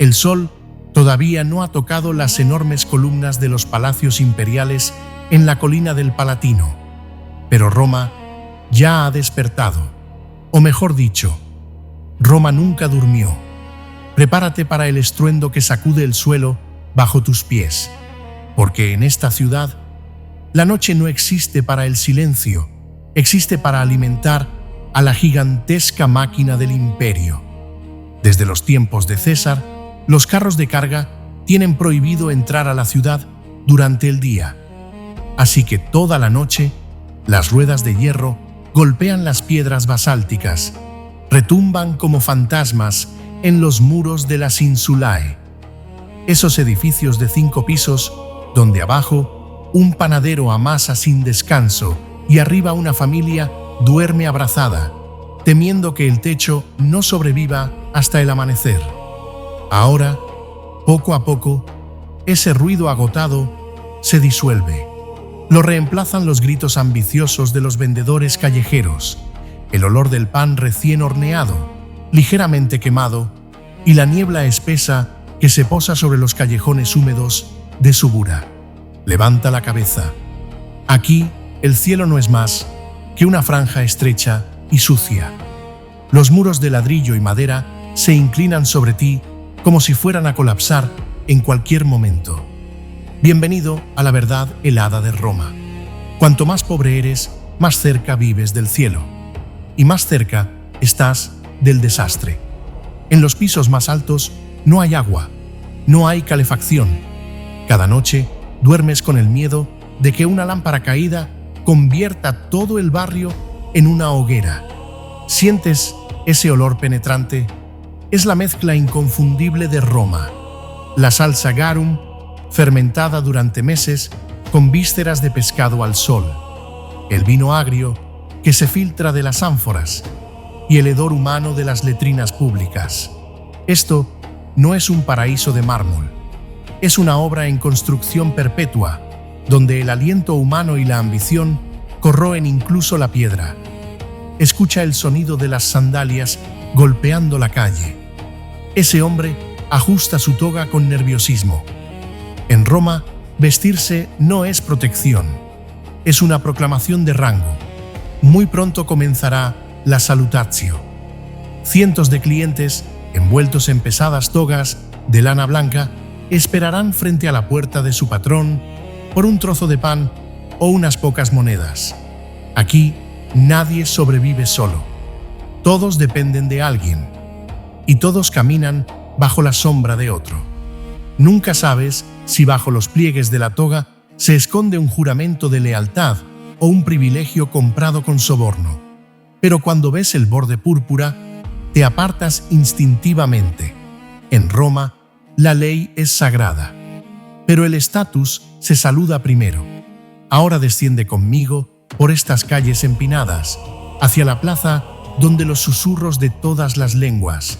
El sol todavía no ha tocado las enormes columnas de los palacios imperiales en la colina del Palatino, pero Roma ya ha despertado, o mejor dicho, Roma nunca durmió. Prepárate para el estruendo que sacude el suelo bajo tus pies, porque en esta ciudad la noche no existe para el silencio, existe para alimentar a la gigantesca máquina del imperio. Desde los tiempos de César, los carros de carga tienen prohibido entrar a la ciudad durante el día. Así que toda la noche, las ruedas de hierro golpean las piedras basálticas, retumban como fantasmas en los muros de las insulae. Esos edificios de 5 pisos, donde abajo un panadero amasa sin descanso y arriba una familia duerme abrazada, temiendo que el techo no sobreviva hasta el amanecer. Ahora, poco a poco, ese ruido agotado se disuelve. Lo reemplazan los gritos ambiciosos de los vendedores callejeros, el olor del pan recién horneado, ligeramente quemado, y la niebla espesa que se posa sobre los callejones húmedos de Subura. Levanta la cabeza. Aquí, el cielo no es más que una franja estrecha y sucia. Los muros de ladrillo y madera se inclinan sobre ti como si fueran a colapsar en cualquier momento. Bienvenido a la verdad helada de Roma. Cuanto más pobre eres, más cerca vives del cielo, y más cerca estás del desastre. En los pisos más altos no hay agua, no hay calefacción. Cada noche duermes con el miedo de que una lámpara caída convierta todo el barrio en una hoguera. ¿Sientes ese olor penetrante? Es la mezcla inconfundible de Roma. La salsa garum, fermentada durante meses con vísceras de pescado al sol. El vino agrio que se filtra de las ánforas y el hedor humano de las letrinas públicas. Esto no es un paraíso de mármol. Es una obra en construcción perpetua, donde el aliento humano y la ambición corroen incluso la piedra. Escucha el sonido de las sandalias golpeando la calle. Ese hombre ajusta su toga con nerviosismo. En Roma, vestirse no es protección, es una proclamación de rango. Muy pronto comenzará la salutatio. Cientos de clientes, envueltos en pesadas togas de lana blanca, esperarán frente a la puerta de su patrón por un trozo de pan o unas pocas monedas. Aquí nadie sobrevive solo. Todos dependen de alguien y todos caminan bajo la sombra de otro. Nunca sabes si bajo los pliegues de la toga se esconde un juramento de lealtad o un privilegio comprado con soborno. Pero cuando ves el borde púrpura, te apartas instintivamente. En Roma, la ley es sagrada, pero el estatus se saluda primero. Ahora desciende conmigo por estas calles empinadas, hacia la plaza donde los susurros de todas las lenguas,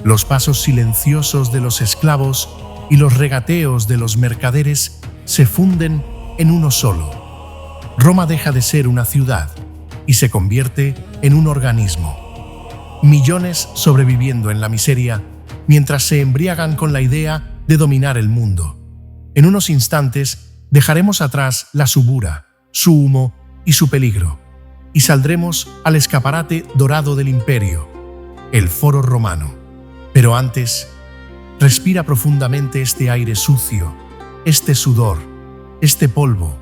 los pasos silenciosos de los esclavos y los regateos de los mercaderes se funden en uno solo. Roma deja de ser una ciudad y se convierte en un organismo. Millones sobreviviendo en la miseria mientras se embriagan con la idea de dominar el mundo. En unos instantes dejaremos atrás la Subura, su humo y su peligro, y saldremos al escaparate dorado del imperio, el Foro Romano. Pero antes, respira profundamente este aire sucio, este sudor, este polvo,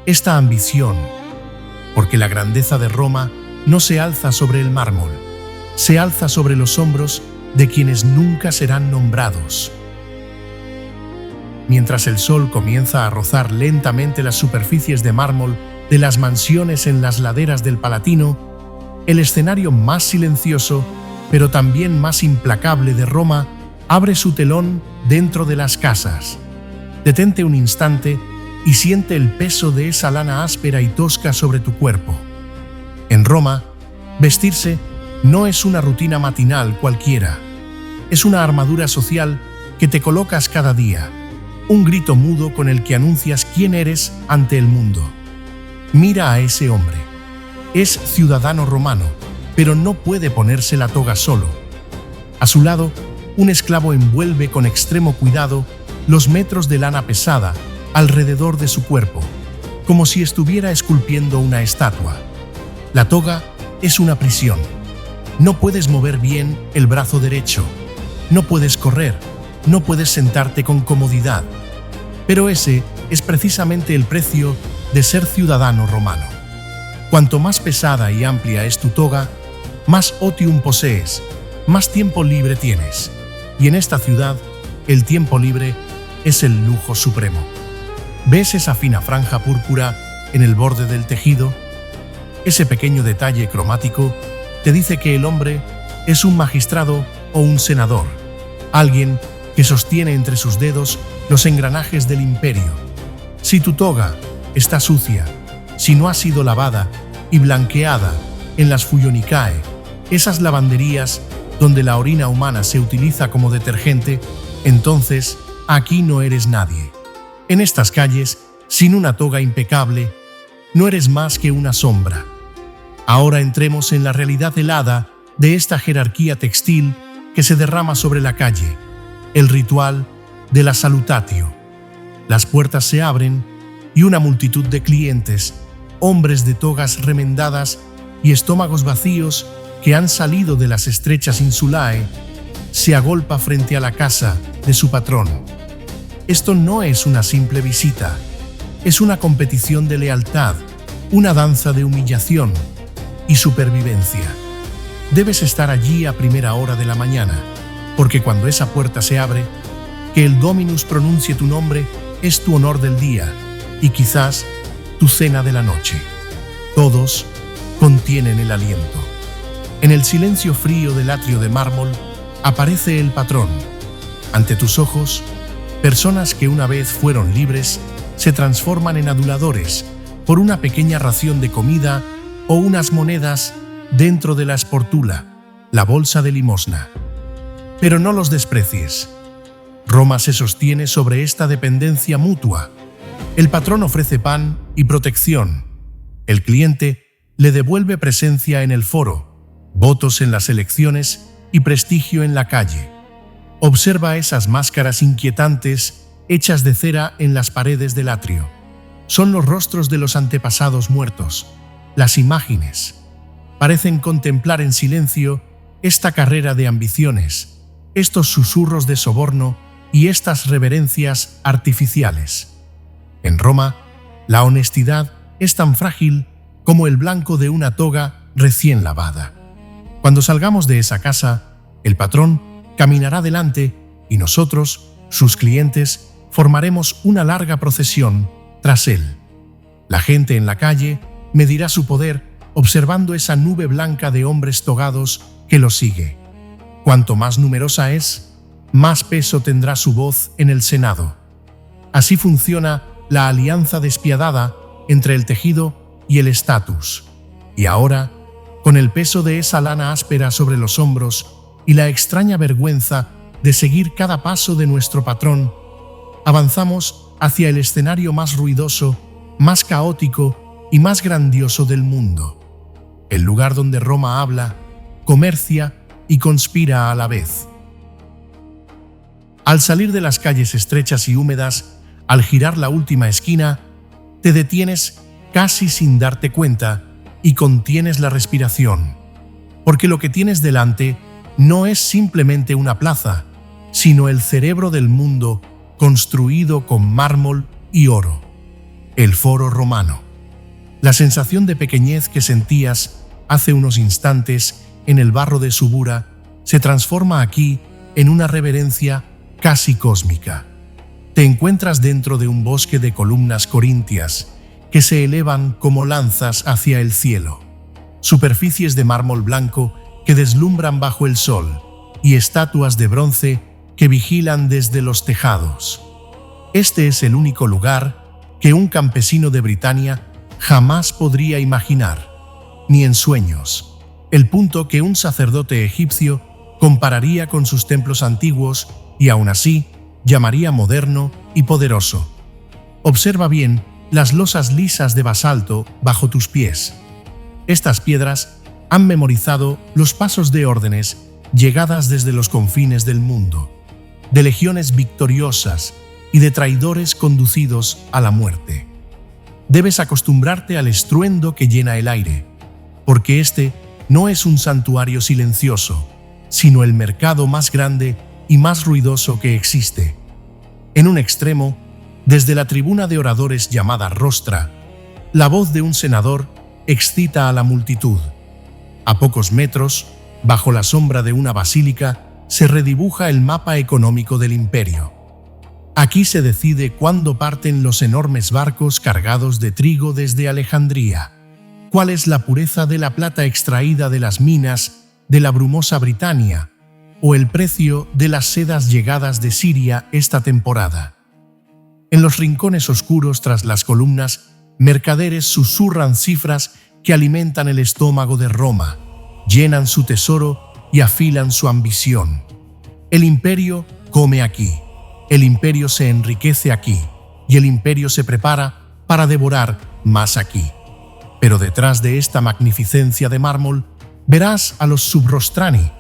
esta ambición, porque la grandeza de Roma no se alza sobre el mármol, se alza sobre los hombros de quienes nunca serán nombrados. Mientras el sol comienza a rozar lentamente las superficies de mármol de las mansiones en las laderas del Palatino, el escenario más silencioso, pero también más implacable de Roma, abre su telón dentro de las casas. Detente un instante y siente el peso de esa lana áspera y tosca sobre tu cuerpo. En Roma, vestirse no es una rutina matinal cualquiera. Es una armadura social que te colocas cada día, un grito mudo con el que anuncias quién eres ante el mundo. Mira a ese hombre. Es ciudadano romano, pero no puede ponerse la toga solo. A su lado, un esclavo envuelve con extremo cuidado los metros de lana pesada alrededor de su cuerpo, como si estuviera esculpiendo una estatua. La toga es una prisión. No puedes mover bien el brazo derecho, no puedes correr, no puedes sentarte con comodidad. Pero ese es precisamente el precio de ser ciudadano romano. Cuanto más pesada y amplia es tu toga, más otium posees, más tiempo libre tienes. Y en esta ciudad, el tiempo libre es el lujo supremo. ¿Ves esa fina franja púrpura en el borde del tejido? Ese pequeño detalle cromático te dice que el hombre es un magistrado o un senador, alguien que sostiene entre sus dedos los engranajes del imperio. Si tu toga está sucia, si no ha sido lavada y blanqueada en las Fuyonicae, esas lavanderías donde la orina humana se utiliza como detergente, entonces aquí no eres nadie. En estas calles, sin una toga impecable, no eres más que una sombra. Ahora entremos en la realidad helada de esta jerarquía textil que se derrama sobre la calle, el ritual de la salutatio. Las puertas se abren y una multitud de clientes, hombres de togas remendadas y estómagos vacíos que han salido de las estrechas insulae, se agolpa frente a la casa de su patrón. Esto no es una simple visita, es una competición de lealtad, una danza de humillación y supervivencia. Debes estar allí a primera hora de la mañana, porque cuando esa puerta se abre, que el Dominus pronuncie tu nombre es tu honor del día y quizás tu cena de la noche. Todos contienen el aliento. En el silencio frío del atrio de mármol aparece el patrón. Ante tus ojos, personas que una vez fueron libres se transforman en aduladores por una pequeña ración de comida o unas monedas dentro de la sportula, la bolsa de limosna. Pero no los desprecies. Roma se sostiene sobre esta dependencia mutua. El patrón ofrece pan y protección. El cliente le devuelve presencia en el foro, votos en las elecciones y prestigio en la calle. Observa esas máscaras inquietantes hechas de cera en las paredes del atrio. Son los rostros de los antepasados muertos. Las imágenes parecen contemplar en silencio esta carrera de ambiciones, estos susurros de soborno y estas reverencias artificiales. En Roma, la honestidad es tan frágil como el blanco de una toga recién lavada. Cuando salgamos de esa casa, el patrón caminará delante y nosotros, sus clientes, formaremos una larga procesión tras él. La gente en la calle medirá su poder observando esa nube blanca de hombres togados que lo sigue. Cuanto más numerosa es, más peso tendrá su voz en el Senado. Así funciona la alianza despiadada entre el tejido y el estatus. Y ahora, con el peso de esa lana áspera sobre los hombros y la extraña vergüenza de seguir cada paso de nuestro patrón, avanzamos hacia el escenario más ruidoso, más caótico y más grandioso del mundo. El lugar donde Roma habla, comercia y conspira a la vez. Al salir de las calles estrechas y húmedas, al girar la última esquina, te detienes casi sin darte cuenta y contienes la respiración, porque lo que tienes delante no es simplemente una plaza, sino el cerebro del mundo construido con mármol y oro, el Foro Romano. La sensación de pequeñez que sentías hace unos instantes en el barro de Subura se transforma aquí en una reverencia casi cósmica. Te encuentras dentro de un bosque de columnas corintias que se elevan como lanzas hacia el cielo, superficies de mármol blanco que deslumbran bajo el sol y estatuas de bronce que vigilan desde los tejados. Este es el único lugar que un campesino de Britania jamás podría imaginar, ni en sueños, el punto que un sacerdote egipcio compararía con sus templos antiguos y aún así llamaría moderno y poderoso. Observa bien las losas lisas de basalto bajo tus pies. Estas piedras han memorizado los pasos de órdenes llegadas desde los confines del mundo, de legiones victoriosas y de traidores conducidos a la muerte. Debes acostumbrarte al estruendo que llena el aire, porque este no es un santuario silencioso, sino el mercado más grande y más ruidoso que existe. En un extremo, desde la tribuna de oradores llamada Rostra, la voz de un senador excita a la multitud. A pocos metros, bajo la sombra de una basílica, se redibuja el mapa económico del imperio. Aquí se decide cuándo parten los enormes barcos cargados de trigo desde Alejandría, cuál es la pureza de la plata extraída de las minas de la brumosa Britania, o el precio de las sedas llegadas de Siria esta temporada. En los rincones oscuros tras las columnas, mercaderes susurran cifras que alimentan el estómago de Roma, llenan su tesoro y afilan su ambición. El imperio come aquí, el imperio se enriquece aquí, y el imperio se prepara para devorar más aquí. Pero detrás de esta magnificencia de mármol, verás a los subrostrani,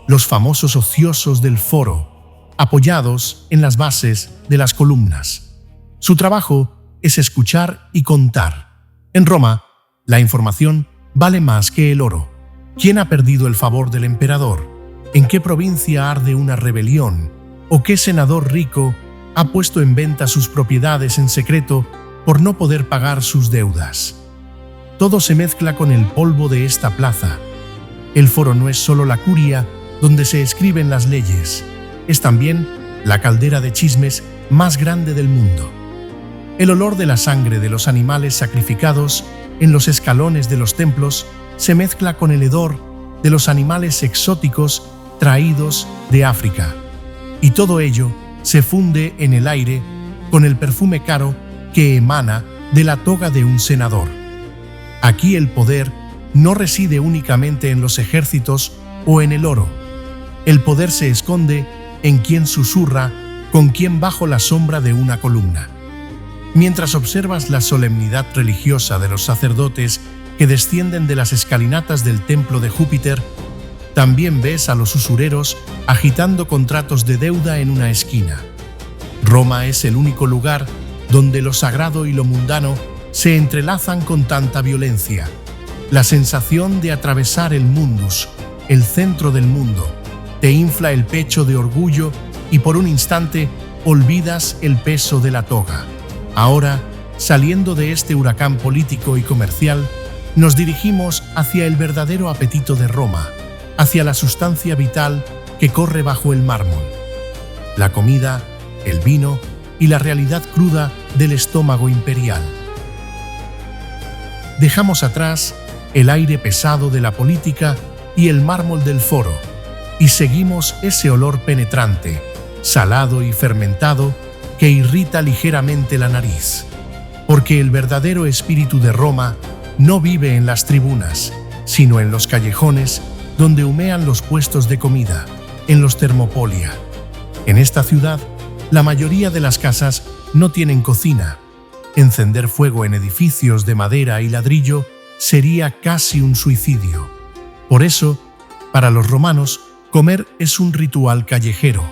los famosos ociosos del foro, apoyados en las bases de las columnas. Su trabajo es escuchar y contar. En Roma, la información vale más que el oro. ¿Quién ha perdido el favor del emperador? ¿En qué provincia arde una rebelión? ¿O qué senador rico ha puesto en venta sus propiedades en secreto por no poder pagar sus deudas? Todo se mezcla con el polvo de esta plaza. El foro no es solo la curia donde se escriben las leyes, es también la caldera de chismes más grande del mundo. El olor de la sangre de los animales sacrificados en los escalones de los templos se mezcla con el hedor de los animales exóticos traídos de África. Y todo ello se funde en el aire con el perfume caro que emana de la toga de un senador. Aquí el poder no reside únicamente en los ejércitos o en el oro. El poder se esconde en quien susurra con quien bajo la sombra de una columna. Mientras observas la solemnidad religiosa de los sacerdotes que descienden de las escalinatas del templo de Júpiter, también ves a los usureros agitando contratos de deuda en una esquina. Roma es el único lugar donde lo sagrado y lo mundano se entrelazan con tanta violencia. La sensación de atravesar el mundus, el centro del mundo, te infla el pecho de orgullo y por un instante olvidas el peso de la toga. Ahora, saliendo de este huracán político y comercial, nos dirigimos hacia el verdadero apetito de Roma, hacia la sustancia vital que corre bajo el mármol. La comida, el vino y la realidad cruda del estómago imperial. Dejamos atrás el aire pesado de la política y el mármol del foro, y seguimos ese olor penetrante, salado y fermentado, que irrita ligeramente la nariz. Porque el verdadero espíritu de Roma no vive en las tribunas, sino en los callejones donde humean los puestos de comida, en los Thermopolia. En esta ciudad, la mayoría de las casas no tienen cocina. Encender fuego en edificios de madera y ladrillo sería casi un suicidio. Por eso, para los romanos, comer es un ritual callejero.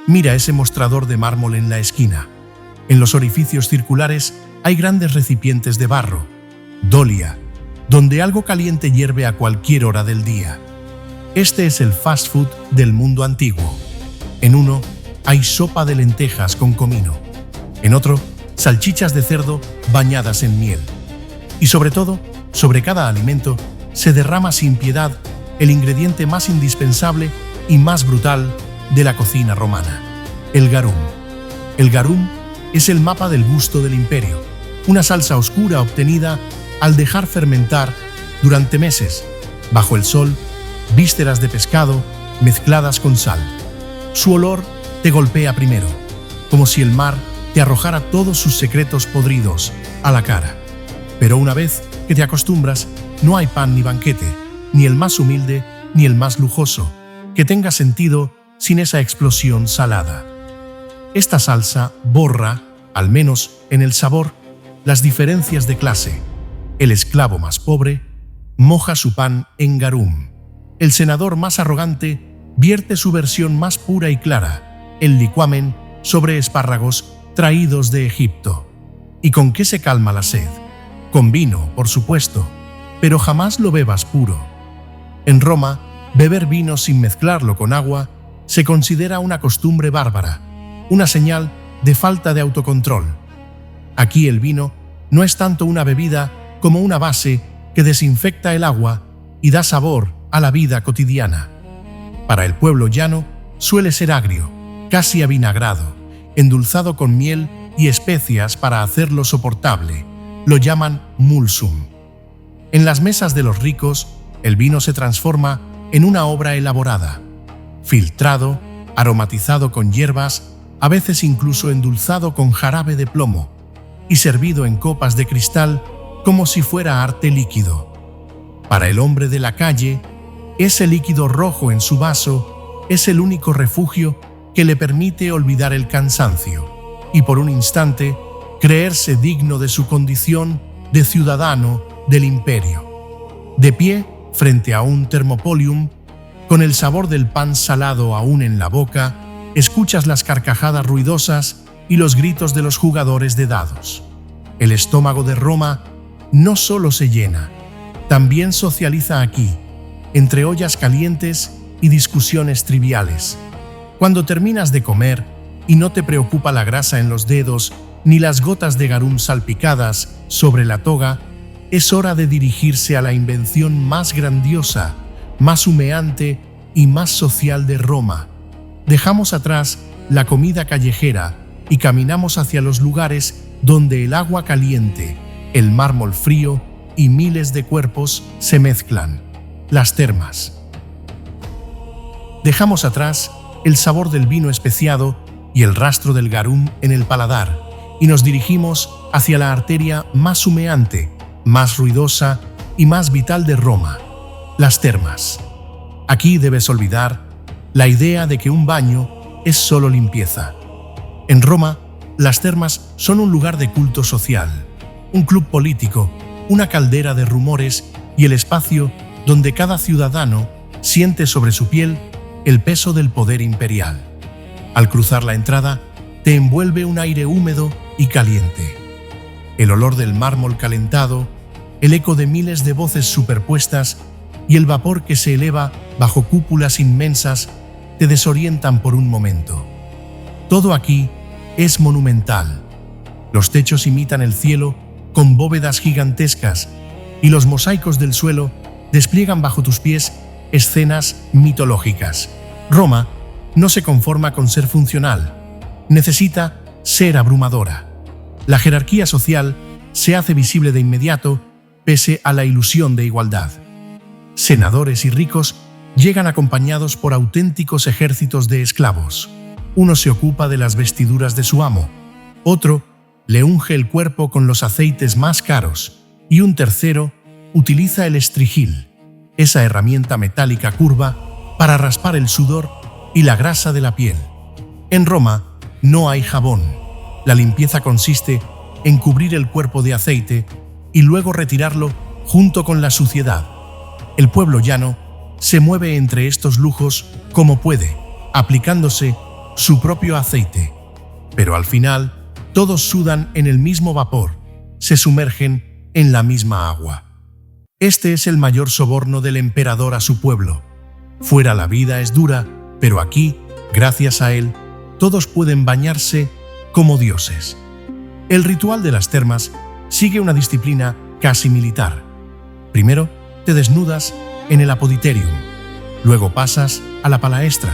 Mira ese mostrador de mármol en la esquina. En los orificios circulares hay grandes recipientes de barro, dolia, donde algo caliente hierve a cualquier hora del día. Este es el fast food del mundo antiguo. En uno hay sopa de lentejas con comino. En otro, salchichas de cerdo bañadas en miel. Y sobre todo, sobre cada alimento, se derrama sin piedad el ingrediente más indispensable y más brutal de la cocina romana, el garum. El garum es el mapa del gusto del imperio, una salsa oscura obtenida al dejar fermentar durante meses, bajo el sol, vísceras de pescado mezcladas con sal. Su olor te golpea primero, como si el mar te arrojara todos sus secretos podridos a la cara. Pero una vez que te acostumbras, no hay pan ni banquete, ni el más humilde ni el más lujoso, que tenga sentido sin esa explosión salada. Esta salsa borra, al menos en el sabor, las diferencias de clase. El esclavo más pobre moja su pan en garum. El senador más arrogante vierte su versión más pura y clara, el liquamen, sobre espárragos traídos de Egipto. ¿Y con qué se calma la sed? Con vino, por supuesto, pero jamás lo bebas puro. En Roma, beber vino sin mezclarlo con agua se considera una costumbre bárbara, una señal de falta de autocontrol. Aquí el vino no es tanto una bebida como una base que desinfecta el agua y da sabor a la vida cotidiana. Para el pueblo llano suele ser agrio, casi avinagrado, endulzado con miel y especias para hacerlo soportable. Lo llaman mulsum. En las mesas de los ricos, el vino se transforma en una obra elaborada, filtrado, aromatizado con hierbas, a veces incluso endulzado con jarabe de plomo, y servido en copas de cristal como si fuera arte líquido. Para el hombre de la calle, ese líquido rojo en su vaso es el único refugio que le permite olvidar el cansancio y por un instante creerse digno de su condición de ciudadano del imperio. De pie, frente a un thermopolium, con el sabor del pan salado aún en la boca, escuchas las carcajadas ruidosas y los gritos de los jugadores de dados. El estómago de Roma no solo se llena, también socializa aquí, entre ollas calientes y discusiones triviales. Cuando terminas de comer y no te preocupa la grasa en los dedos ni las gotas de garum salpicadas sobre la toga, es hora de dirigirse a la invención más grandiosa, más humeante y más social de Roma. Dejamos atrás la comida callejera y caminamos hacia los lugares donde el agua caliente, el mármol frío y miles de cuerpos se mezclan. Las termas. Dejamos atrás el sabor del vino especiado y el rastro del garum en el paladar y nos dirigimos hacia la arteria más humeante, más ruidosa y más vital de Roma, las termas. Aquí debes olvidar la idea de que un baño es solo limpieza. En Roma, las termas son un lugar de culto social, un club político, una caldera de rumores y el espacio donde cada ciudadano siente sobre su piel el peso del poder imperial. Al cruzar la entrada, te envuelve un aire húmedo y caliente. El olor del mármol calentado, el eco de miles de voces superpuestas y el vapor que se eleva bajo cúpulas inmensas te desorientan por un momento. Todo aquí es monumental. Los techos imitan el cielo con bóvedas gigantescas y los mosaicos del suelo despliegan bajo tus pies escenas mitológicas. Roma no se conforma con ser funcional, necesita ser abrumadora. La jerarquía social se hace visible de inmediato pese a la ilusión de igualdad. Senadores y ricos llegan acompañados por auténticos ejércitos de esclavos. Uno se ocupa de las vestiduras de su amo, otro le unge el cuerpo con los aceites más caros y un tercero utiliza el estrigil, esa herramienta metálica curva para raspar el sudor y la grasa de la piel. En Roma no hay jabón. La limpieza consiste en cubrir el cuerpo de aceite y luego retirarlo junto con la suciedad. El pueblo llano se mueve entre estos lujos como puede, aplicándose su propio aceite. Pero al final, todos sudan en el mismo vapor, se sumergen en la misma agua. Este es el mayor soborno del emperador a su pueblo. Fuera la vida es dura, pero aquí, gracias a él, todos pueden bañarse como dioses. El ritual de las termas sigue una disciplina casi militar. Primero, te desnudas en el apoditerium, luego pasas a la palaestra,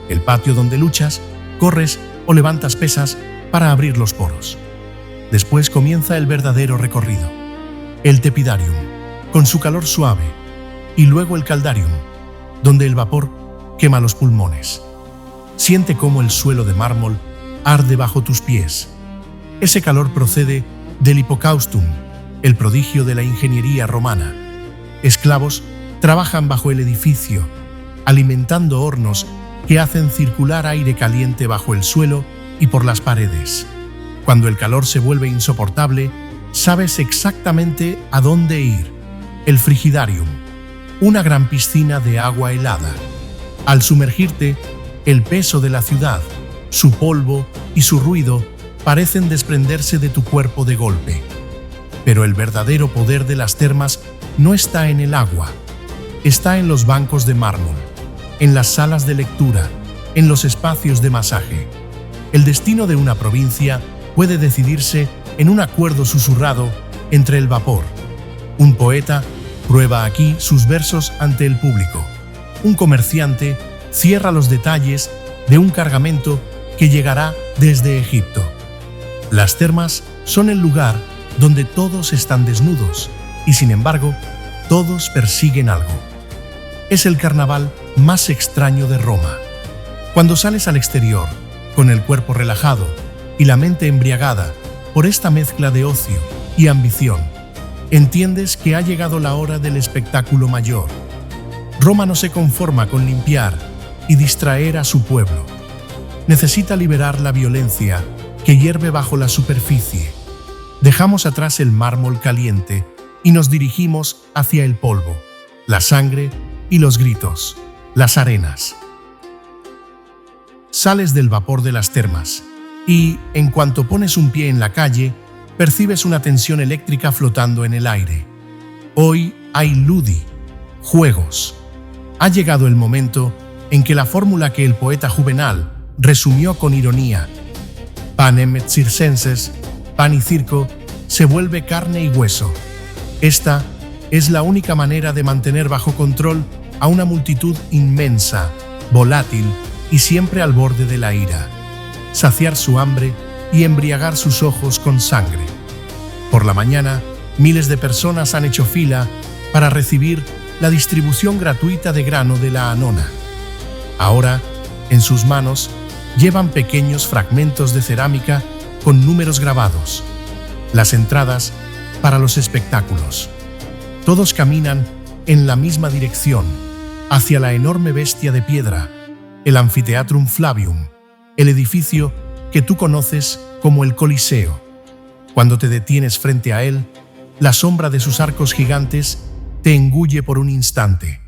el patio donde luchas, corres o levantas pesas para abrir los poros. Después comienza el verdadero recorrido, el tepidarium, con su calor suave, y luego el caldarium, donde el vapor quema los pulmones. Siente cómo el suelo de mármol arde bajo tus pies. Ese calor procede del hipocaustum, el prodigio de la ingeniería romana. Esclavos trabajan bajo el edificio, alimentando hornos que hacen circular aire caliente bajo el suelo y por las paredes. Cuando el calor se vuelve insoportable, sabes exactamente a dónde ir. El frigidarium, una gran piscina de agua helada. Al sumergirte, el peso de la ciudad, su polvo y su ruido parecen desprenderse de tu cuerpo de golpe. Pero el verdadero poder de las termas no está en el agua, está en los bancos de mármol, en las salas de lectura, en los espacios de masaje. El destino de una provincia puede decidirse en un acuerdo susurrado entre el vapor. Un poeta prueba aquí sus versos ante el público. Un comerciante cierra los detalles de un cargamento que llegará desde Egipto. Las termas son el lugar donde todos están desnudos y, sin embargo, todos persiguen algo. Es el carnaval más extraño de Roma. Cuando sales al exterior, con el cuerpo relajado y la mente embriagada por esta mezcla de ocio y ambición, entiendes que ha llegado la hora del espectáculo mayor. Roma no se conforma con limpiar y distraer a su pueblo. Necesita liberar la violencia que hierve bajo la superficie. Dejamos atrás el mármol caliente y nos dirigimos hacia el polvo, la sangre y los gritos, las arenas. Sales del vapor de las termas y, en cuanto pones un pie en la calle, percibes una tensión eléctrica flotando en el aire. Hoy hay ludi, juegos. Ha llegado el momento en que la fórmula que el poeta Juvenal resumió con ironía, panem et circenses, pan y circo, se vuelve carne y hueso. Esta es la única manera de mantener bajo control a una multitud inmensa, volátil y siempre al borde de la ira. Saciar su hambre y embriagar sus ojos con sangre. Por la mañana, miles de personas han hecho fila para recibir la distribución gratuita de grano de la Anona. Ahora, en sus manos, llevan pequeños fragmentos de cerámica con números grabados, las entradas para los espectáculos. Todos caminan en la misma dirección, hacia la enorme bestia de piedra, el Amphitheatrum Flavium, el edificio que tú conoces como el Coliseo. Cuando te detienes frente a él, la sombra de sus arcos gigantes te engulle por un instante.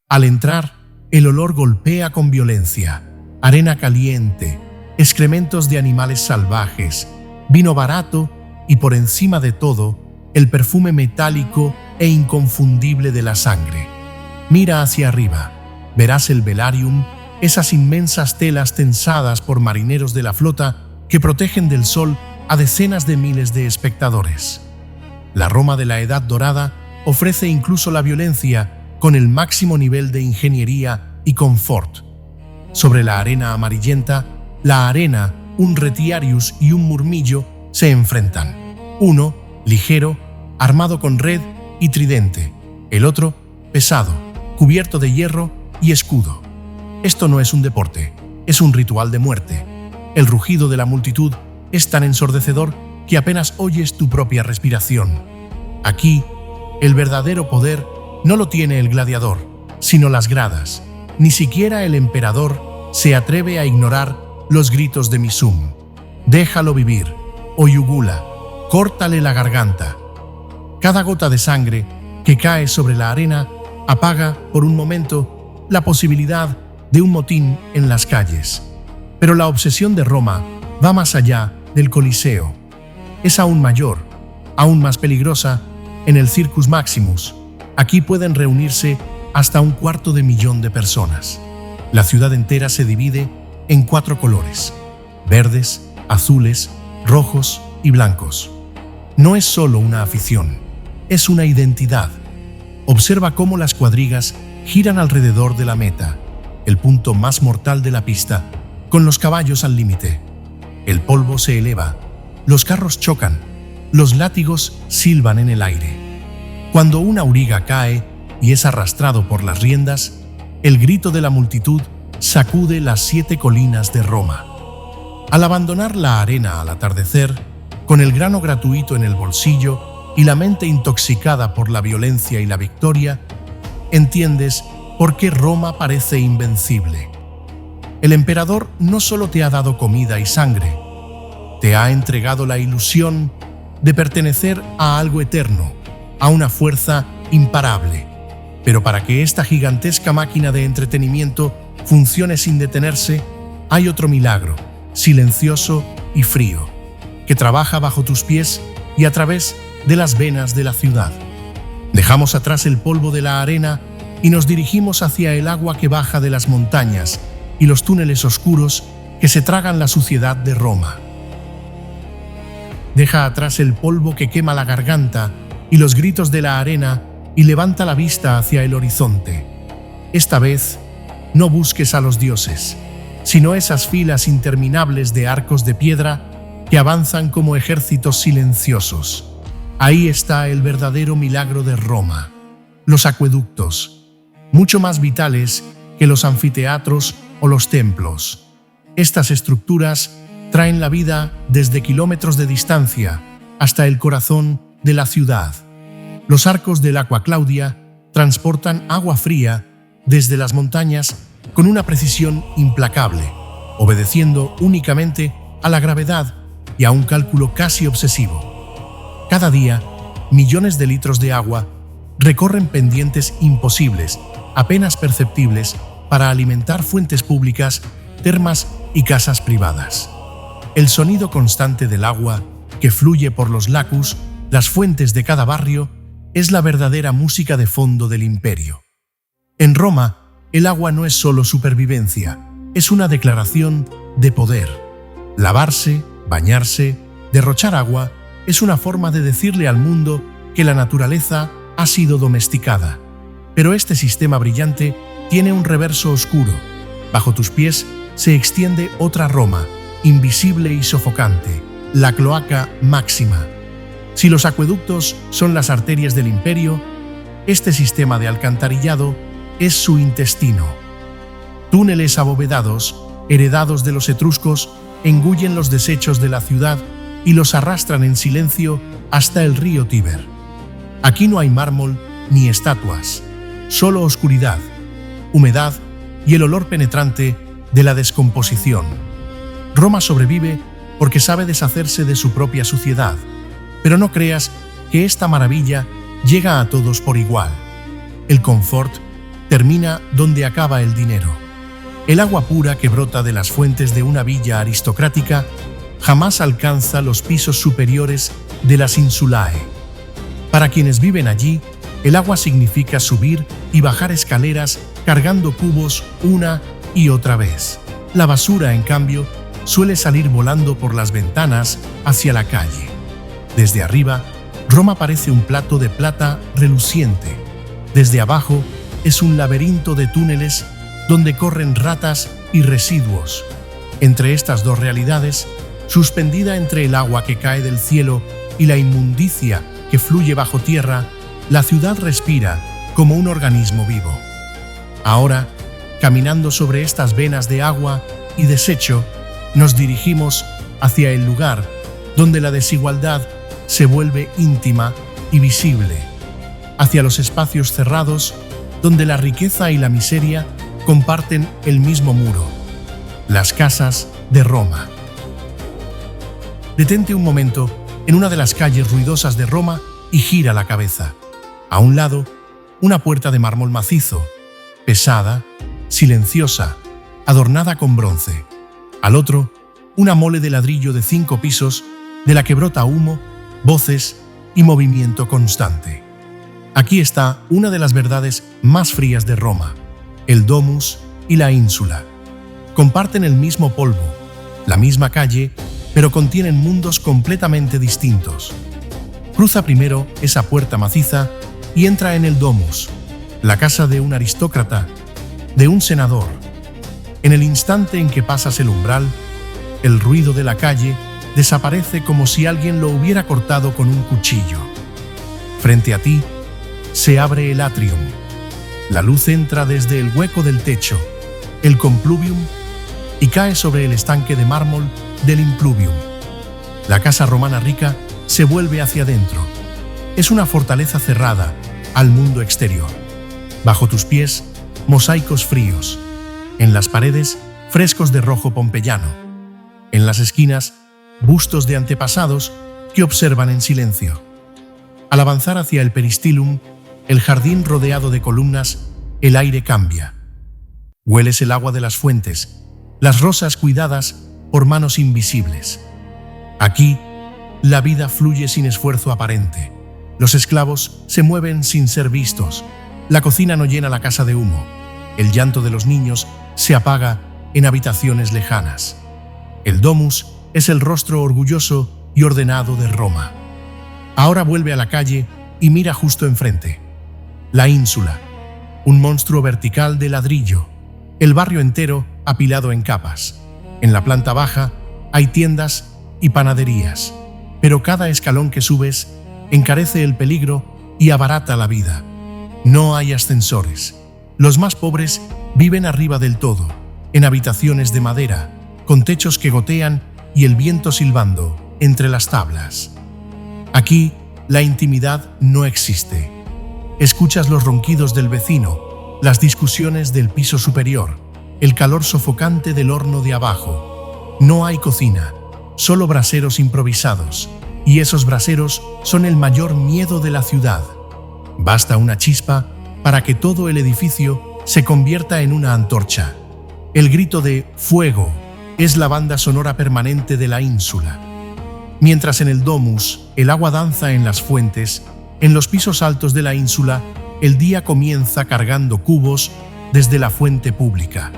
Al entrar, el olor golpea con violencia, arena caliente, excrementos de animales salvajes, vino barato y, por encima de todo, el perfume metálico e inconfundible de la sangre. Mira hacia arriba, verás el velarium, esas inmensas telas tensadas por marineros de la flota que protegen del sol a decenas de miles de espectadores. La Roma de la Edad Dorada ofrece incluso la violencia con el máximo nivel de ingeniería y confort. Sobre la arena amarillenta, la arena, un retiarius y un murmillo se enfrentan. Uno, ligero, armado con red y tridente. El otro, pesado, cubierto de hierro y escudo. Esto no es un deporte, es un ritual de muerte. El rugido de la multitud es tan ensordecedor que apenas oyes tu propia respiración. Aquí, el verdadero poder no lo tiene el gladiador, sino las gradas. Ni siquiera el emperador se atreve a ignorar los gritos de Misum. Déjalo vivir, o yugula, córtale la garganta. Cada gota de sangre que cae sobre la arena apaga por un momento la posibilidad de un motín en las calles. Pero la obsesión de Roma va más allá del Coliseo. Es aún mayor, aún más peligrosa en el Circus Maximus. Aquí pueden reunirse hasta 250.000 de personas. La ciudad entera se divide en 4 colores: verdes, azules, rojos y blancos. No es solo una afición, es una identidad. Observa cómo las cuadrigas giran alrededor de la meta, el punto más mortal de la pista, con los caballos al límite. El polvo se eleva, los carros chocan, los látigos silban en el aire. Cuando un auriga cae y es arrastrado por las riendas, el grito de la multitud sacude las 7 colinas de Roma. Al abandonar la arena al atardecer, con el grano gratuito en el bolsillo y la mente intoxicada por la violencia y la victoria, entiendes por qué Roma parece invencible. El emperador no solo te ha dado comida y sangre, te ha entregado la ilusión de pertenecer a algo eterno, a una fuerza imparable. Pero para que esta gigantesca máquina de entretenimiento funcione sin detenerse, hay otro milagro, silencioso y frío, que trabaja bajo tus pies y a través de las venas de la ciudad. Dejamos atrás el polvo de la arena y nos dirigimos hacia el agua que baja de las montañas y los túneles oscuros que se tragan la suciedad de Roma. Deja atrás el polvo que quema la garganta y los gritos de la arena y levanta la vista hacia el horizonte. Esta vez, no busques a los dioses, sino esas filas interminables de arcos de piedra que avanzan como ejércitos silenciosos. Ahí está el verdadero milagro de Roma, los acueductos, mucho más vitales que los anfiteatros o los templos. Estas estructuras traen la vida desde kilómetros de distancia hasta el corazón de la ciudad. Los arcos del Aqua Claudia transportan agua fría desde las montañas con una precisión implacable, obedeciendo únicamente a la gravedad y a un cálculo casi obsesivo. Cada día, millones de litros de agua recorren pendientes imposibles, apenas perceptibles, para alimentar fuentes públicas, termas y casas privadas. El sonido constante del agua que fluye por los lacus, las fuentes de cada barrio, es la verdadera música de fondo del imperio. En Roma, el agua no es solo supervivencia, es una declaración de poder. Lavarse, bañarse, derrochar agua, es una forma de decirle al mundo que la naturaleza ha sido domesticada. Pero este sistema brillante tiene un reverso oscuro. Bajo tus pies se extiende otra Roma, invisible y sofocante, la cloaca máxima. Si los acueductos son las arterias del imperio, este sistema de alcantarillado es su intestino. Túneles abovedados, heredados de los etruscos, engullen los desechos de la ciudad y los arrastran en silencio hasta el río Tíber. Aquí no hay mármol ni estatuas, solo oscuridad, humedad y el olor penetrante de la descomposición. Roma sobrevive porque sabe deshacerse de su propia suciedad, pero no creas que esta maravilla llega a todos por igual. El confort termina donde acaba el dinero. El agua pura que brota de las fuentes de una villa aristocrática jamás alcanza los pisos superiores de las insulae. Para quienes viven allí, el agua significa subir y bajar escaleras cargando cubos una y otra vez. La basura, en cambio, suele salir volando por las ventanas hacia la calle. Desde arriba, Roma parece un plato de plata reluciente. Desde abajo, es un laberinto de túneles donde corren ratas y residuos. Entre estas dos realidades, suspendida entre el agua que cae del cielo y la inmundicia que fluye bajo tierra, la ciudad respira como un organismo vivo. Ahora, caminando sobre estas venas de agua y desecho, nos dirigimos hacia el lugar donde la desigualdad se vuelve íntima y visible, hacia los espacios cerrados donde la riqueza y la miseria comparten el mismo muro, las casas de Roma. Detente un momento en una de las calles ruidosas de Roma y gira la cabeza. A un lado, una puerta de mármol macizo, pesada, silenciosa, adornada con bronce. Al otro, una mole de ladrillo de 5 pisos de la que brota humo, voces y movimiento constante. Aquí está una de las verdades más frías de Roma, el Domus y la ínsula. Comparten el mismo polvo, la misma calle, pero contienen mundos completamente distintos. Cruza primero esa puerta maciza y entra en el Domus, la casa de un aristócrata, de un senador. En el instante en que pasas el umbral, el ruido de la calle desaparece como si alguien lo hubiera cortado con un cuchillo. Frente a ti, se abre el atrium. La luz entra desde el hueco del techo, el compluvium, y cae sobre el estanque de mármol del impluvium. La casa romana rica se vuelve hacia adentro. Es una fortaleza cerrada al mundo exterior. Bajo tus pies, mosaicos fríos. En las paredes, frescos de rojo pompeyano. En las esquinas, bustos de antepasados que observan en silencio. Al avanzar hacia el peristilum, el jardín rodeado de columnas, el aire cambia. Hueles el agua de las fuentes, las rosas cuidadas por manos invisibles. Aquí, la vida fluye sin esfuerzo aparente. Los esclavos se mueven sin ser vistos. La cocina no llena la casa de humo. El llanto de los niños se apaga en habitaciones lejanas. El domus es el rostro orgulloso y ordenado de Roma. Ahora vuelve a la calle y mira justo enfrente. La ínsula, un monstruo vertical de ladrillo. El barrio entero apilado en capas. En la planta baja hay tiendas y panaderías, pero cada escalón que subes encarece el peligro y abarata la vida. No hay ascensores. Los más pobres viven arriba del todo, en habitaciones de madera, con techos que gotean y el viento silbando entre las tablas. Aquí, la intimidad no existe. Escuchas los ronquidos del vecino, las discusiones del piso superior, el calor sofocante del horno de abajo. No hay cocina, solo braseros improvisados, y esos braseros son el mayor miedo de la ciudad. Basta una chispa para que todo el edificio se convierta en una antorcha. El grito de «fuego» es la banda sonora permanente de la ínsula. Mientras en el domus el agua danza en las fuentes, en los pisos altos de la ínsula el día comienza cargando cubos desde la fuente pública.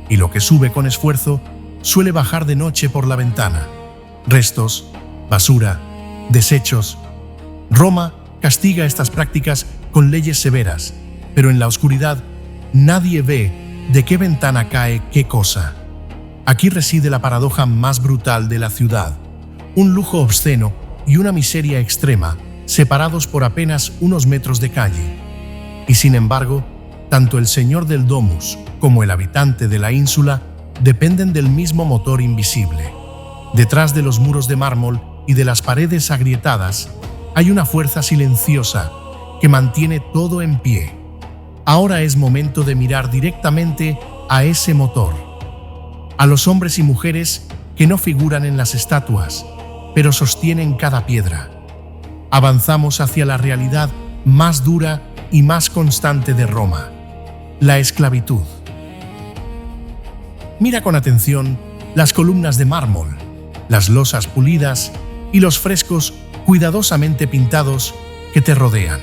Y lo que sube con esfuerzo suele bajar de noche por la ventana. Restos, basura, desechos. Roma castiga estas prácticas con leyes severas, pero en la oscuridad nadie ve de qué ventana cae qué cosa. Aquí reside la paradoja más brutal de la ciudad. Un lujo obsceno y una miseria extrema, separados por apenas unos metros de calle. Y sin embargo, tanto el señor del domus como el habitante de la ínsula dependen del mismo motor invisible. Detrás de los muros de mármol y de las paredes agrietadas hay una fuerza silenciosa que mantiene todo en pie. Ahora es momento de mirar directamente a ese motor. A los hombres y mujeres que no figuran en las estatuas, pero sostienen cada piedra. Avanzamos hacia la realidad más dura y más constante de Roma, la esclavitud. Mira con atención las columnas de mármol, las losas pulidas y los frescos cuidadosamente pintados que te rodean.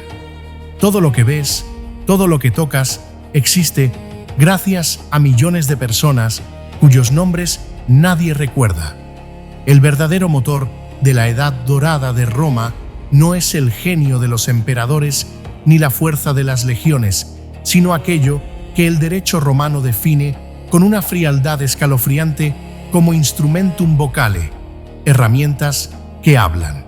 Todo lo que ves, todo lo que tocas, existe gracias a millones de personas cuyos nombres nadie recuerda. El verdadero motor de la Edad Dorada de Roma no es el genio de los emperadores ni la fuerza de las legiones, sino aquello que el derecho romano define con una frialdad escalofriante como instrumentum vocale, herramientas que hablan.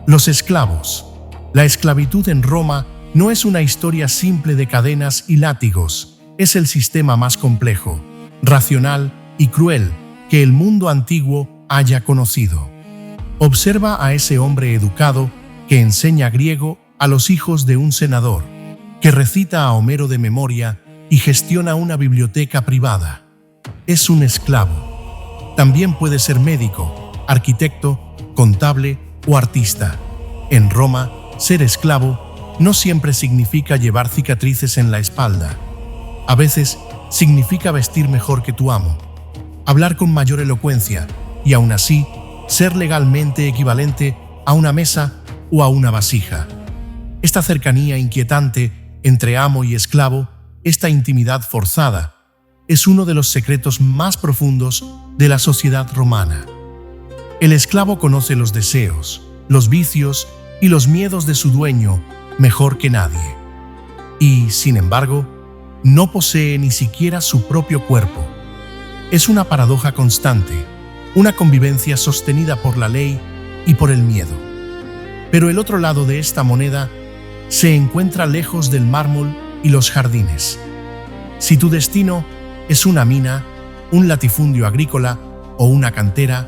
Los esclavos. La esclavitud en Roma no es una historia simple de cadenas y látigos, es el sistema más complejo, racional y cruel que el mundo antiguo haya conocido. Observa a ese hombre educado que enseña griego a los hijos de un senador, que recita a Homero de memoria y gestiona una biblioteca privada. Es un esclavo. También puede ser médico, arquitecto, contable o artista. En Roma, ser esclavo no siempre significa llevar cicatrices en la espalda. A veces significa vestir mejor que tu amo, hablar con mayor elocuencia y aún así ser legalmente equivalente a una mesa o a una vasija. Esta cercanía inquietante entre amo y esclavo, esta intimidad forzada, es uno de los secretos más profundos de la sociedad romana. El esclavo conoce los deseos, los vicios y los miedos de su dueño mejor que nadie. Y, sin embargo, no posee ni siquiera su propio cuerpo. Es una paradoja constante, una convivencia sostenida por la ley y por el miedo. Pero el otro lado de esta moneda se encuentra lejos del mármol y los jardines. Si tu destino es una mina, un latifundio agrícola o una cantera,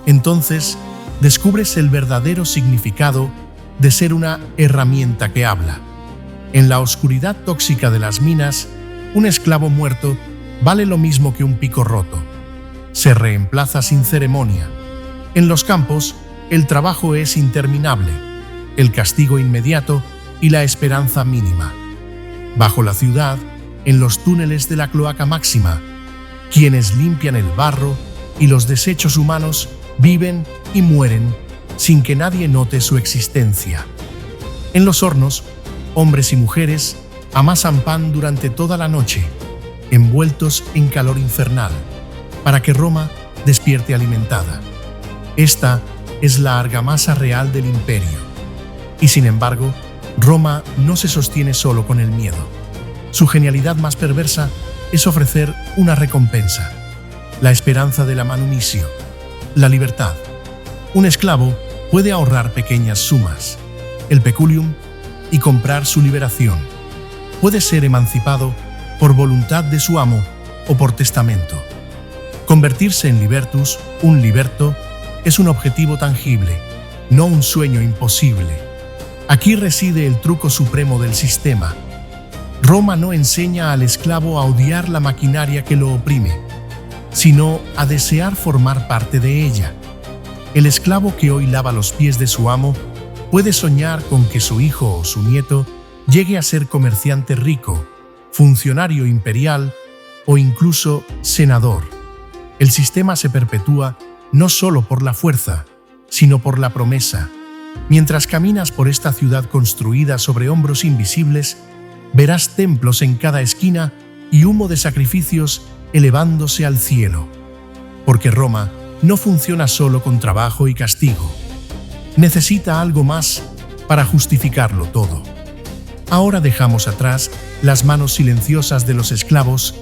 entonces descubres el verdadero significado de ser una herramienta que habla. En la oscuridad tóxica de las minas, un esclavo muerto vale lo mismo que un pico roto. Se reemplaza sin ceremonia. En los campos, el trabajo es interminable, el castigo inmediato y la esperanza mínima. Bajo la ciudad, en los túneles de la cloaca máxima, quienes limpian el barro y los desechos humanos viven y mueren sin que nadie note su existencia. En los hornos, hombres y mujeres amasan pan durante toda la noche, envueltos en calor infernal, para que Roma despierte alimentada. Esta es la argamasa real del imperio. Y sin embargo, Roma no se sostiene solo con el miedo. Su genialidad más perversa es ofrecer una recompensa: la esperanza de la manumisio, la libertad. Un esclavo puede ahorrar pequeñas sumas, el peculium, y comprar su liberación. Puede ser emancipado por voluntad de su amo o por testamento. Convertirse en libertus, un liberto, es un objetivo tangible, no un sueño imposible. Aquí reside el truco supremo del sistema. Roma no enseña al esclavo a odiar la maquinaria que lo oprime, sino a desear formar parte de ella. El esclavo que hoy lava los pies de su amo puede soñar con que su hijo o su nieto llegue a ser comerciante rico, funcionario imperial o incluso senador. El sistema se perpetúa no solo por la fuerza, sino por la promesa. Mientras caminas por esta ciudad construida sobre hombros invisibles, verás templos en cada esquina y humo de sacrificios elevándose al cielo. Porque Roma no funciona solo con trabajo y castigo. Necesita algo más para justificarlo todo. Ahora dejamos atrás las manos silenciosas de los esclavos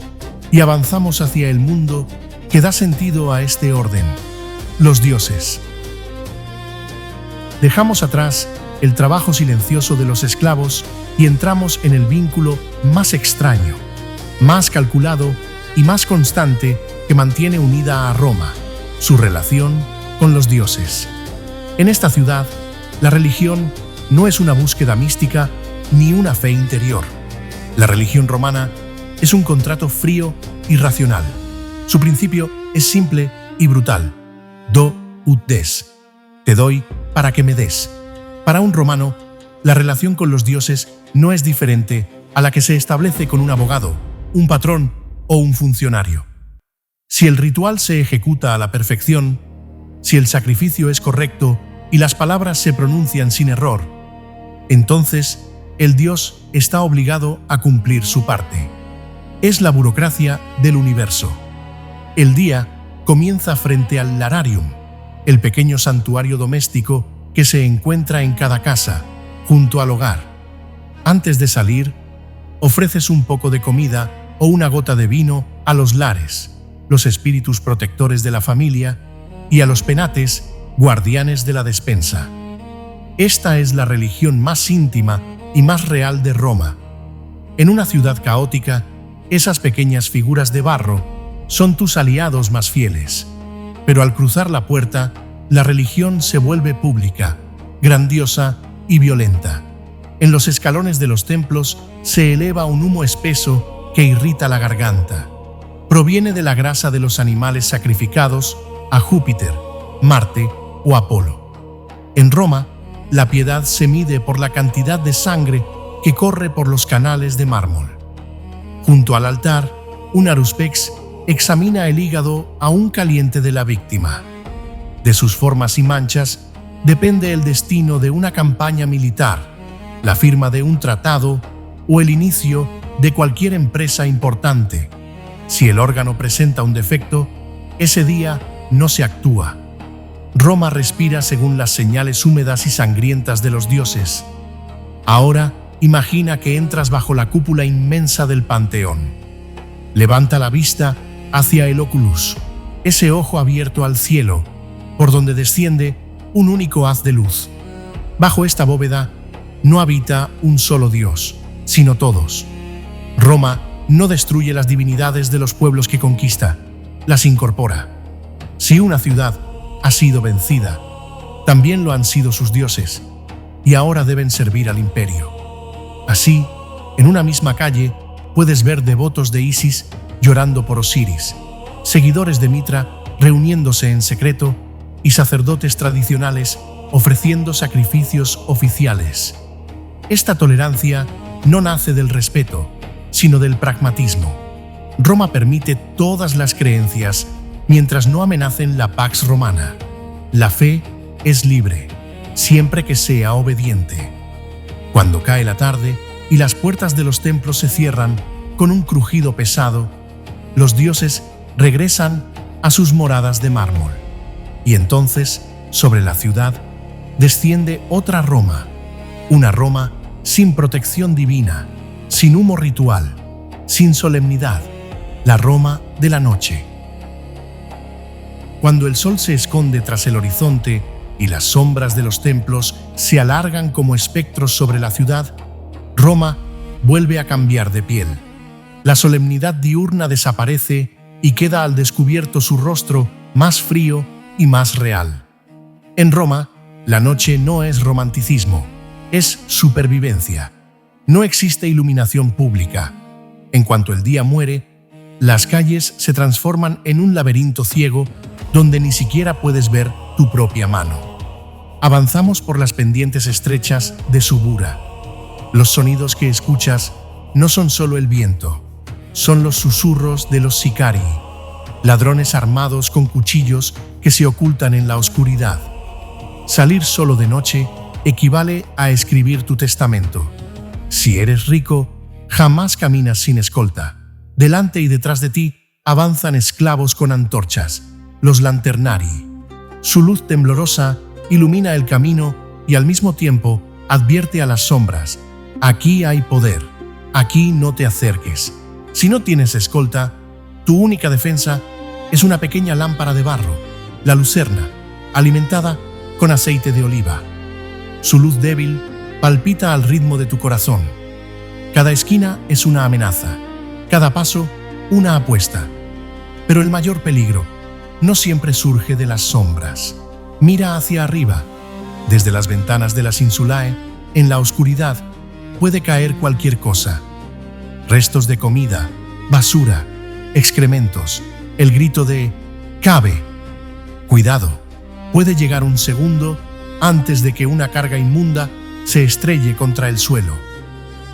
y avanzamos hacia el mundo que da sentido a este orden: los dioses. Dejamos atrás el trabajo silencioso de los esclavos y entramos en el vínculo más extraño, más calculado y más constante que mantiene unida a Roma: su relación con los dioses. En esta ciudad, la religión no es una búsqueda mística ni una fe interior. La religión romana es un contrato frío y racional. Su principio es simple y brutal: do ut des. Te doy para que me des. Para un romano, la relación con los dioses no es diferente a la que se establece con un abogado, un patrón o un funcionario. Si el ritual se ejecuta a la perfección, si el sacrificio es correcto y las palabras se pronuncian sin error, entonces el dios está obligado a cumplir su parte. Es la burocracia del universo. El día comienza frente al lararium, el pequeño santuario doméstico que se encuentra en cada casa, junto al hogar. Antes de salir, ofreces un poco de comida o una gota de vino a los lares, los espíritus protectores de la familia, y a los penates, guardianes de la despensa. Esta es la religión más íntima y más real de Roma. En una ciudad caótica, esas pequeñas figuras de barro son tus aliados más fieles. Pero al cruzar la puerta, la religión se vuelve pública, grandiosa y violenta. En los escalones de los templos se eleva un humo espeso que irrita la garganta. Proviene de la grasa de los animales sacrificados a Júpiter, Marte o Apolo. En Roma, la piedad se mide por la cantidad de sangre que corre por los canales de mármol. Junto al altar, un aruspex examina el hígado aún caliente de la víctima. De sus formas y manchas depende el destino de una campaña militar, la firma de un tratado o el inicio de cualquier empresa importante. Si el órgano presenta un defecto, ese día no se actúa. Roma respira según las señales húmedas y sangrientas de los dioses. Ahora imagina que entras bajo la cúpula inmensa del Panteón. Levanta la vista hacia el oculus, ese ojo abierto al cielo, por donde desciende un único haz de luz. Bajo esta bóveda no habita un solo dios, sino todos. Roma no destruye las divinidades de los pueblos que conquista, las incorpora. Si una ciudad ha sido vencida, también lo han sido sus dioses, y ahora deben servir al imperio. Así, en una misma calle, puedes ver devotos de Isis llorando por Osiris, seguidores de Mitra reuniéndose en secreto y sacerdotes tradicionales ofreciendo sacrificios oficiales. Esta tolerancia no nace del respeto, sino del pragmatismo. Roma permite todas las creencias mientras no amenacen la pax romana. La fe es libre, siempre que sea obediente. Cuando cae la tarde y las puertas de los templos se cierran con un crujido pesado, los dioses regresan a sus moradas de mármol. Y entonces, sobre la ciudad, desciende otra Roma, una Roma sin protección divina, sin humo ritual, sin solemnidad, la Roma de la noche. Cuando el sol se esconde tras el horizonte y las sombras de los templos se alargan como espectros sobre la ciudad, Roma vuelve a cambiar de piel. La solemnidad diurna desaparece y queda al descubierto su rostro más frío y más real. En Roma, la noche no es romanticismo, es supervivencia. No existe iluminación pública. En cuanto el día muere, las calles se transforman en un laberinto ciego donde ni siquiera puedes ver tu propia mano. Avanzamos por las pendientes estrechas de Subura. Los sonidos que escuchas no son solo el viento, son los susurros de los sicarii, ladrones armados con cuchillos que se ocultan en la oscuridad. Salir solo de noche equivale a escribir tu testamento. Si eres rico, jamás caminas sin escolta. Delante y detrás de ti avanzan esclavos con antorchas, los lanternari. Su luz temblorosa ilumina el camino y al mismo tiempo advierte a las sombras: aquí hay poder, aquí no te acerques. Si no tienes escolta, tu única defensa es una pequeña lámpara de barro, la lucerna, alimentada con aceite de oliva. Su luz débil palpita al ritmo de tu corazón. Cada esquina es una amenaza, cada paso una apuesta. Pero el mayor peligro no siempre surge de las sombras. Mira hacia arriba. Desde las ventanas de las insulae, en la oscuridad, puede caer cualquier cosa. Restos de comida, basura, excrementos, el grito de «¡Cabe!». Cuidado, puede llegar un segundo antes de que una carga inmunda se estrelle contra el suelo.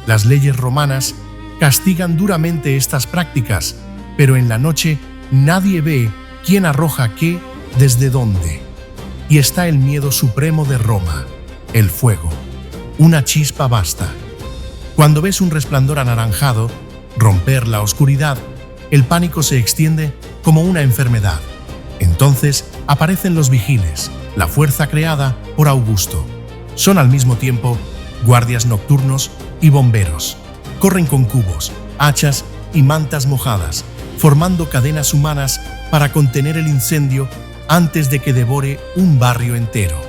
Las leyes romanas castigan duramente estas prácticas, pero en la noche nadie ve quién arroja qué desde dónde. Y está el miedo supremo de Roma, el fuego. Una chispa basta. Cuando ves un resplandor anaranjado romper la oscuridad, el pánico se extiende como una enfermedad. Entonces aparecen los vigiles, la fuerza creada por Augusto. Son al mismo tiempo guardias nocturnos y bomberos. Corren con cubos, hachas y mantas mojadas, formando cadenas humanas para contener el incendio antes de que devore un barrio entero.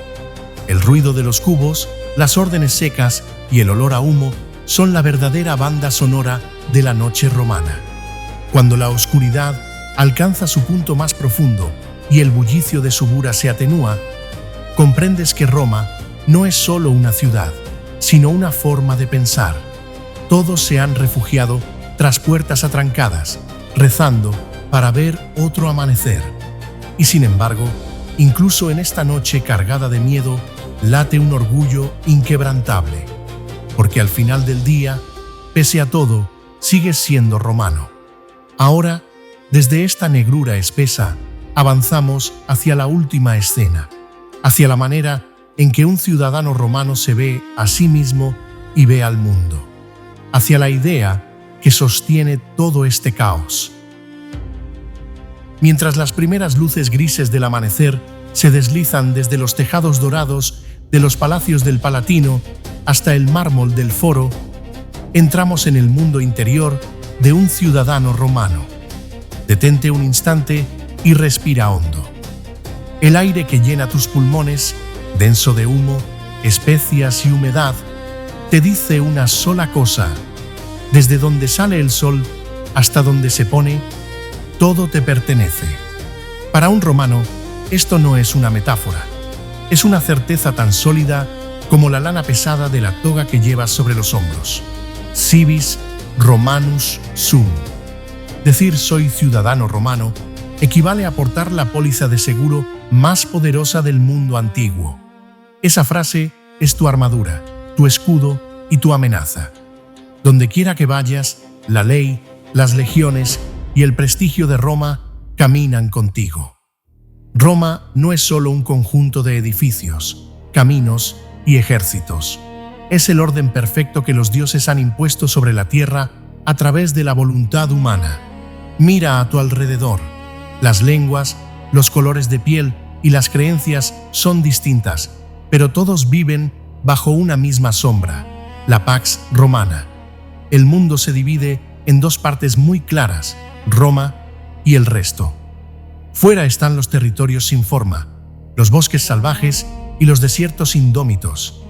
El ruido de los cubos, las órdenes secas y el olor a humo son la verdadera banda sonora de la noche romana. Cuando la oscuridad alcanza su punto más profundo y el bullicio de Subura se atenúa, comprendes que Roma no es solo una ciudad, sino una forma de pensar. Todos se han refugiado tras puertas atrancadas, rezando para ver otro amanecer. Y sin embargo, incluso en esta noche cargada de miedo, late un orgullo inquebrantable, porque al final del día, pese a todo, sigues siendo romano. Ahora, desde esta negrura espesa, avanzamos hacia la última escena, hacia la manera en que un ciudadano romano se ve a sí mismo y ve al mundo, hacia la idea que sostiene todo este caos. Mientras las primeras luces grises del amanecer se deslizan desde los tejados dorados de los palacios del Palatino hasta el mármol del Foro, entramos en el mundo interior de un ciudadano romano. Detente un instante y respira hondo. El aire que llena tus pulmones, denso de humo, especias y humedad, te dice una sola cosa: desde donde sale el sol hasta donde se pone, todo te pertenece. Para un romano, esto no es una metáfora, es una certeza tan sólida como la lana pesada de la toga que llevas sobre los hombros. Civis Romanus sum. Decir soy ciudadano romano equivale a portar la póliza de seguro más poderosa del mundo antiguo. Esa frase es tu armadura, tu escudo y tu amenaza. Donde quiera que vayas, La ley, las legiones y el prestigio de Roma caminan contigo. Roma no es solo un conjunto de edificios, caminos y ejércitos. Es el orden perfecto que los dioses han impuesto sobre la tierra a través de la voluntad humana. Mira a tu alrededor. Las lenguas, los colores de piel y las creencias son distintas, pero todos viven bajo una misma sombra, la Pax Romana. El mundo se divide en dos partes muy claras, Roma y el resto. Fuera están los territorios sin forma, los bosques salvajes y los desiertos indómitos.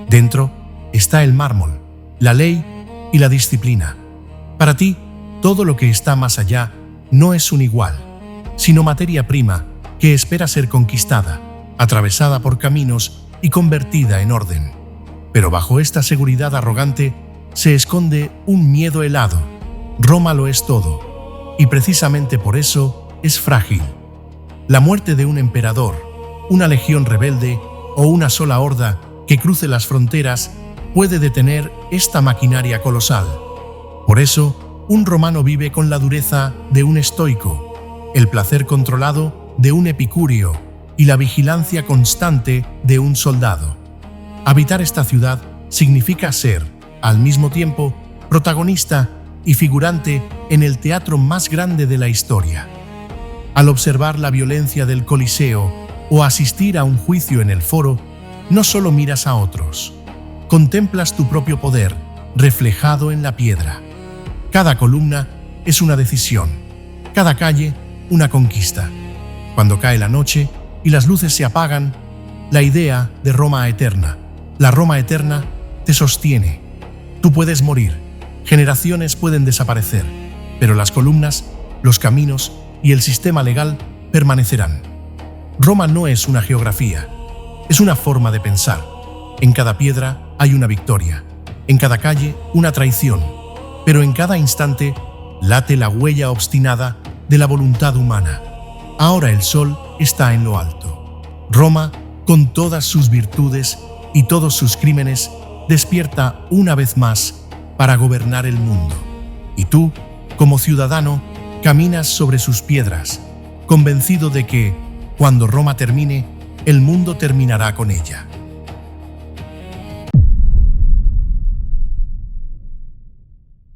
Dentro está el mármol, la ley y la disciplina. Para ti, todo lo que está más allá no es un igual, sino materia prima que espera ser conquistada, atravesada por caminos y convertida en orden. Pero bajo esta seguridad arrogante se esconde un miedo helado. Roma lo es todo, y precisamente por eso es frágil. La muerte de un emperador, una legión rebelde o una sola horda que cruce las fronteras puede detener esta maquinaria colosal. Por eso, un romano vive con la dureza de un estoico, el placer controlado de un epicúreo y la vigilancia constante de un soldado. Habitar esta ciudad significa ser, al mismo tiempo, protagonista y figurante en el teatro más grande de la historia. Al observar la violencia del Coliseo o asistir a un juicio en el foro, no solo miras a otros, contemplas tu propio poder reflejado en la piedra. Cada columna es una decisión, cada calle una conquista. Cuando cae la noche y las luces se apagan, la idea de Roma eterna, la Roma eterna, te sostiene. Tú puedes morir, generaciones pueden desaparecer, pero las columnas, los caminos y el sistema legal permanecerán. Roma no es una geografía, es una forma de pensar. En cada piedra hay una victoria, en cada calle una traición, pero en cada instante late la huella obstinada de la voluntad humana. Ahora el sol está en lo alto. Roma, con todas sus virtudes y todos sus crímenes, despierta una vez más para gobernar el mundo. Y tú, como ciudadano, caminas sobre sus piedras, convencido de que, cuando Roma termine, el mundo terminará con ella.